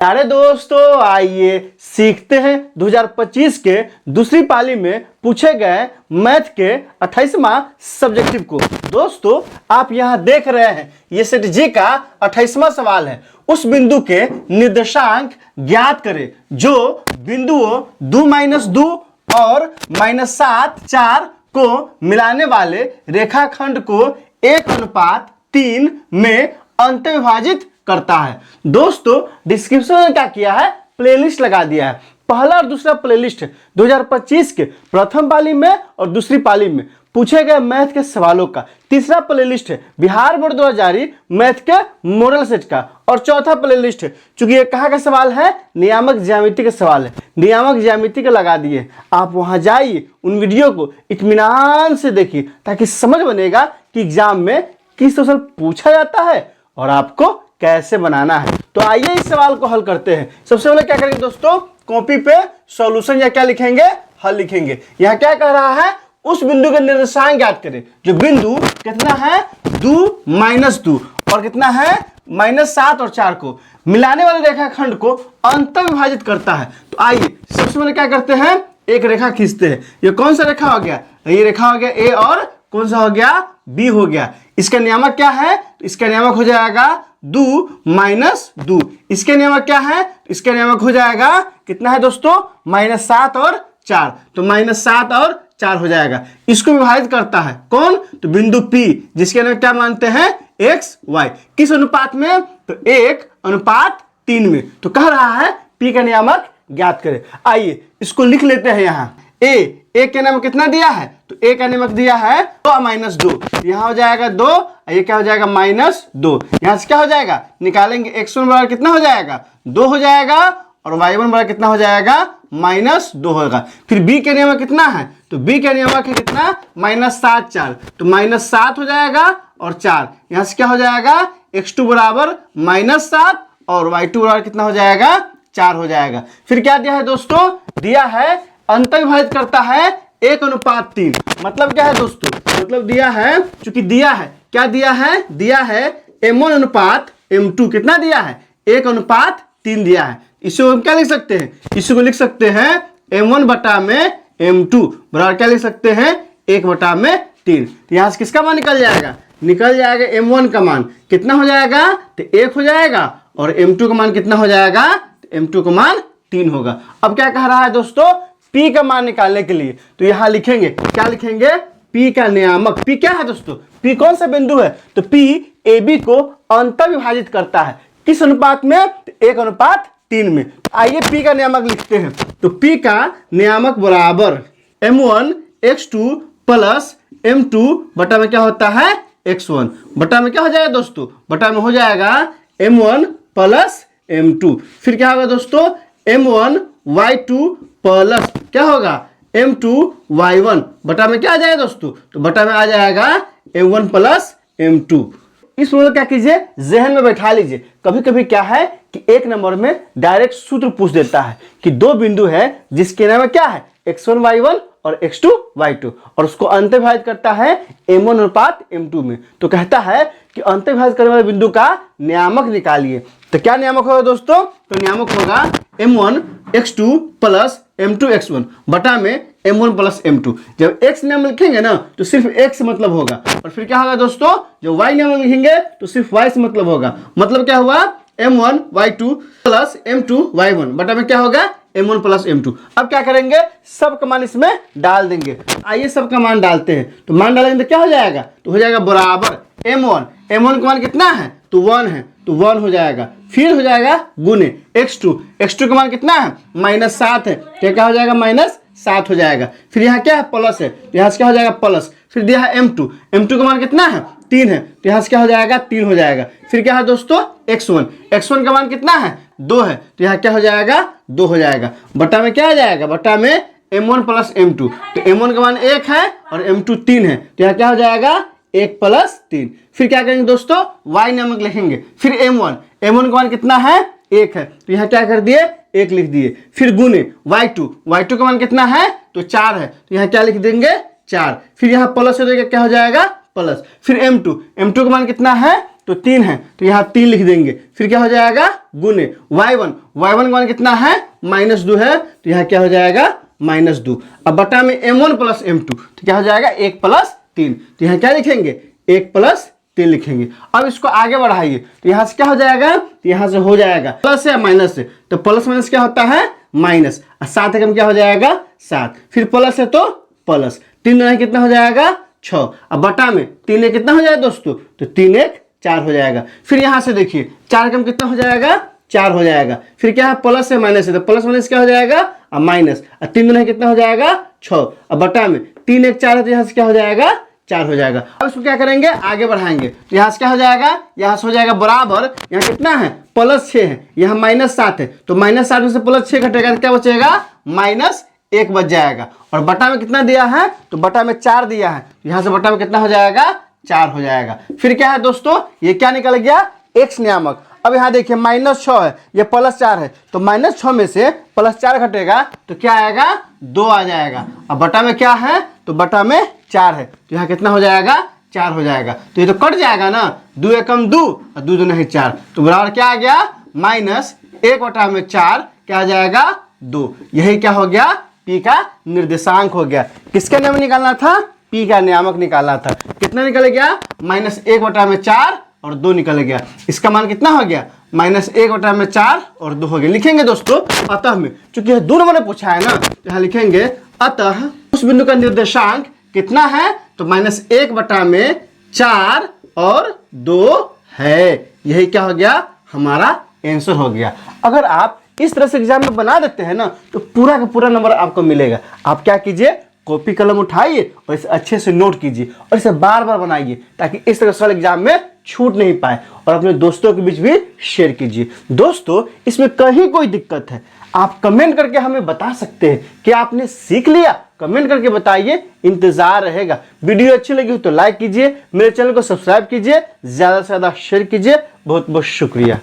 अरे दोस्तों आइए सीखते हैं 2025 के दूसरी पाली में पूछे गए मैथ के 28वां सब्जेक्टिव को। दोस्तों आप यहां देख रहे हैं ये सेट जी का 28वां सवाल है। उस बिंदु के निर्देशांक ज्ञात करें जो बिंदुओं 2-2 और -7, 4 को मिलाने वाले रेखाखंड को 1:3 में अंतविभाजित करता है। दोस्तों डिस्क्रिप्शन में क्या किया है, प्लेलिस्ट लगा दिया है। पहला और दूसरा प्लेलिस्ट 2025 के प्रथम पाली में और दूसरी पाली में पूछे गए मैथ के सवालों का। तीसरा प्लेलिस्ट है बिहार बोर्ड द्वारा जारी मैथ के मॉडल सेट का। और चौथा प्लेलिस्ट है, चूंकि ये कहाँ का सवाल है, नियामक ज्यामिति का सवाल है, नियामक ज्यामिति का लगा दिए। आप वहां जाइए, उन वीडियो को इत्मीनान से देखिए ताकि समझ बनेगा कि एग्जाम में किस क्वेश्चन पूछा जाता है और आपको कैसे बनाना है। तो आइए इस सवाल को हल करते हैं। सबसे पहले क्या करेंगे दोस्तों, कॉपी पे सॉल्यूशन या क्या लिखेंगे, हल लिखेंगे। यहाँ क्या कह रहा है, उस बिंदु के निर्देशांक ज्ञात करें जो बिंदु कितना है 2-2 और कितना है -7 और 4 को मिलाने वाले रेखाखंड को अंतविभाजित करता है। तो आइए सबसे पहले क्या करते हैं, एक रेखा खींचते हैं। ये कौन सा रेखा हो गया, ये रेखा हो गया ए और कौन सा हो गया, बी हो गया। इसका नियामक क्या है, इसका नियामक हो जाएगा 2-2। इसके नियामक क्या है, इसका नियामक हो जाएगा कितना है दोस्तों, -7 और 4। तो -7 और 4 हो जाएगा। इसको विभाजित करता है कौन, तो बिंदु P, जिसके नियामक क्या मानते हैं, x y। किस अनुपात में, तो 1:3 में। तो कह रहा है P का नियामक ज्ञात करें। आइए इसको लिख लेते हैं। यहाँ ए के नियामक कितना दिया है, तो ए का नियामक दिया है 2-2। यहाँ हो जाएगा 2, ये क्या हो जाएगा -2। यहाँ से क्या हो जाएगा, निकालेंगे x1 बराबर कितना हो जाएगा, 2 हो जाएगा और y1 बराबर कितना हो जाएगा, -2 होगा। फिर b के नियमक कितना है, तो b के नियमक है कितना, -7 4। तो -7 हो जाएगा और 4। यहाँ से क्या हो जाएगा, x2 बराबर -7 और y2 बराबर कितना हो जाएगा, 4 हो जाएगा। फिर क्या दिया है दोस्तों, दिया है अंतविभाजित करता है 1:3। मतलब क्या है दोस्तों, मतलब दिया है, चूंकि दिया है, क्या दिया है, दिया है m1:m2 कितना दिया है, 1:3 दिया है। इसी को हम क्या लिख सकते हैं, इसी को लिख सकते हैं m1/m2 बराबर क्या लिख सकते हैं, 1/3। तो यहाँ से किसका मान निकल जाएगा, निकल जाएगा m1 का मान कितना हो जाएगा, तो 1 हो जाएगा और m2 का मान कितना हो जाएगा, तो m2 का मान 3 होगा। अब क्या कह रहा है दोस्तों, P का मान निकालने के लिए तो यहां लिखेंगे, क्या लिखेंगे, P का नियामक। P क्या है दोस्तों, P कौन सा बिंदु है, तो P AB को अंतविभाजित करता है। किस अनुपात में, 1:3 में। आइए P का नियामक लिखते हैं। तो P का नियामक बराबर m1 x2 प्लस m2 बटा में क्या होता है, x1 बटा में क्या हो जाएगा दोस्तों, बटा में हो जाएगा m1 प्लस m2। फिर क्या होगा दोस्तों, m1 y2 प्लस क्या होगा, m2 y1 बटा में क्या आ जाएगा दोस्तों, तो बटा में आ जाएगा m1 प्लस m2। इस मॉडल क्या कीजिए, जहन में बैठा लीजिए। कभी कभी क्या है कि एक नंबर में डायरेक्ट सूत्र पूछ देता है कि दो बिंदु है जिसके नाम क्या है, x1 y1 और x2 y2 और उसको अंतविभाजित करता है m1:m2 में। तो कहता है कि अंतविभाजित करने वाले बिंदु का नियामक निकालिए। तो क्या नियामक होगा दोस्तों, तो नियामक होगा m1 x2 plus m2 x1 बटा में m1 प्लस m2। जब x नियम लिखेंगे ना तो सिर्फ x से मतलब होगा, और फिर क्या होगा दोस्तों, जब y नियम लिखेंगे तो सिर्फ y से मतलब होगा। मतलब क्या हुआ, m1 y2 plus m2 y1 बटा में क्या होगा, m1 प्लस m2। अब क्या करेंगे, सब का मान इसमें डाल देंगे। आइए सब का मान डालते हैं। तो मान डालेंगे तो क्या हो जाएगा, तो हो जाएगा बराबर m1 का मान कितना है, तो 1 है, तो 1 हो जाएगा। फिर हो जाएगा गुने x2 का मान कितना है, -7 है, तो क्या हो जाएगा, -7 हो जाएगा। फिर यहाँ क्या है, प्लस है, तो यहाँ से क्या हो जाएगा प्लस। फिर दिया है m2 का मान कितना है, 3 है, तो यहाँ से क्या हो जाएगा, 3 हो जाएगा। फिर क्या है दोस्तों, x1 का मान कितना है, 2 है, तो यहाँ क्या हो जाएगा, 2 हो जाएगा। बटा में क्या आ जाएगा, बटा में m1 प्लस m2। तो m1 का मान 1 है और m2 3 है, तो यहाँ क्या हो जाएगा, 1 प्लस 3। फिर क्या करेंगे दोस्तों, y नामक लिखेंगे। फिर m1 का मान कितना है, 1 है, तो यहाँ क्या कर दिए, 1 लिख दिए। फिर गुने y2 का मान कितना है, तो 4 है, तो यहाँ क्या लिख देंगे, 4। फिर यहाँ प्लस हो जाएगा, क्या हो जाएगा, प्लस। फिर m2 का मान कितना है, तो 3 है, तो यहाँ 3 लिख देंगे। फिर क्या हो जाएगा गुने y1 का मान कितना है -2 है, तो यहाँ क्या हो जाएगा -2। अब बटा में m1 प्लस m2, तो क्या हो जाएगा 1 प्लस 3, तो यहाँ क्या लिखेंगे 1 प्लस 3 लिखेंगे। अब इसको आगे बढ़ाइए, तो यहाँ से क्या हो जाएगा, तो यहाँ से हो जाएगा प्लस है माइनस है, तो प्लस माइनस क्या होता है माइनस, 7 एकम क्या हो जाएगा 7, फिर प्लस है तो प्लस, 3 दूना कितना हो जाएगा 6। अब बटा में 3 एक कितना हो जाएगा दोस्तों, तो 3 एक 4 हो जाएगा। फिर यहाँ से देखिए 4 एकम कितना हो जाएगा 4 हो जाएगा। फिर क्या है प्लस है माइनस है, तो प्लस माइनस क्या हो जाएगा माइनस, 3 दूना कितना हो जाएगा 6। अब बटा में 3 एक 4 है, तो यहाँ से क्या हो जाएगा 4 हो जाएगा। अब इसको क्या करेंगे आगे बढ़ाएंगे, तो यहाँ से क्या हो जाएगा, यहाँ से हो जाएगा बराबर, यहाँ कितना है +6 है, यहाँ -7 है, तो -7 में से +6 घटेगा तो क्या बचेगा -1 बच जाएगा। और बटा में कितना दिया है, तो बटा में 4 दिया है, यहाँ से बटा में कितना हो जाएगा 4 हो जाएगा। फिर क्या है दोस्तों, ये क्या निकल गया x नियामक। अब यहाँ देखिए -6 है, ये +4 है, तो -6 में से +4 घटेगा तो क्या आएगा 2 आ जाएगा। अब बटा में क्या है, तो बटा में 4 है, तो यहाँ कितना हो जाएगा 4 हो जाएगा। तो ये तो कट जाएगा ना, 2 एकम 2 और 2 दूना 4, तो बराबर क्या आ गया -1 बटा में 4 क्या आ जाएगा 2। यही क्या हो गया p का निर्देशांक हो गया। किसका नियम निकालना था, p का नियामक निकालना था। कितना निकल गया -1 बटा में 4 और 2 निकल गया। इसका मान कितना हो गया -1 बटा में 4 और 2 हो गया। लिखेंगे दोस्तों अतः में, चूंकि 2 नंबर ने पूछा है ना, तो यहाँ लिखेंगे अतः उस बिंदु का निर्देशांक कितना है, तो -1 बटा में 4 और 2 है। यही क्या हो गया हमारा आंसर हो गया। अगर आप इस तरह से एग्जाम में बना देते हैं ना, तो पूरा का पूरा नंबर आपको मिलेगा। आप क्या कीजिए, कॉपी कलम उठाइए और इसे अच्छे से नोट कीजिए और इसे बार बार बनाइए, ताकि इस तरह सवाल एग्जाम में छूट नहीं पाए। और अपने दोस्तों के बीच भी शेयर कीजिए। दोस्तों इसमें कहीं कोई दिक्कत है, आप कमेंट करके हमें बता सकते हैं कि आपने सीख लिया। कमेंट करके बताइए, इंतजार रहेगा। वीडियो अच्छी लगी हो तो लाइक कीजिए, मेरे चैनल को सब्सक्राइब कीजिए, ज्यादा से ज्यादा शेयर कीजिए। बहुत बहुत शुक्रिया।